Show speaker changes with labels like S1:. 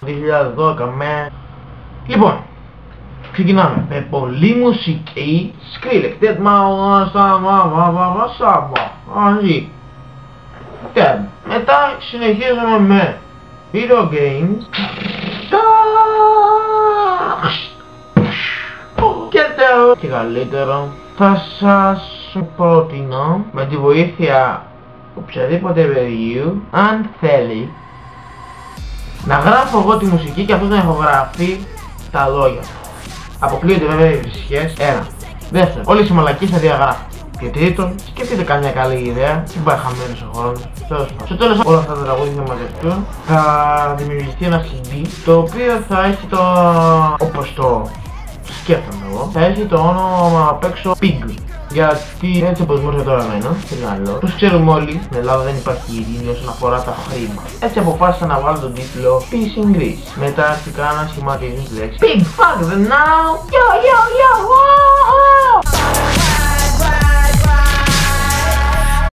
S1: 2012 με... Λοιπόν, ξεκινάμε με πολλή μουσική. Skrillex, μετά συνεχίζουμε με video games. Και τέλος και καλύτερο θα σας προτείνω με τη βοήθεια οποιαδήποτε παιδιού, αν θέλει, να γράφω εγώ τη μουσική και αυτός να ηχογραφεί τα λόγια. Αποκλείονται βέβαια οι φυσικές. Ένα. Δεύτερον, όλες οι μαλακίες θα διαγράφω. Και τρίτον, σκεφτείτε καμιά καλή ιδέα, μην πάει χαμένο ο χρόνος. Στο τέλος όλα αυτά τα τραγούδια θα μαζευτούν, θα δημιουργηθεί ένα CD, το οποίο θα έχει το... όπως το σκέφτομαι εγώ, θα έχει το όνομα απ' έξω Pig. Γιατί έτσι όπως μου ήρθε τώρα εμένα, στην άλλο, όπως ξέρουμε όλοι, στην Ελλάδα δεν υπάρχει ειρήνη όσον αφορά τα χρήματα. Έτσι αποφάσισα να βγάλω τον τίτλο Peace in Greece. Μετά αρχικά να σχηματίζουν τις λέξεις Pig, fuck them now, yo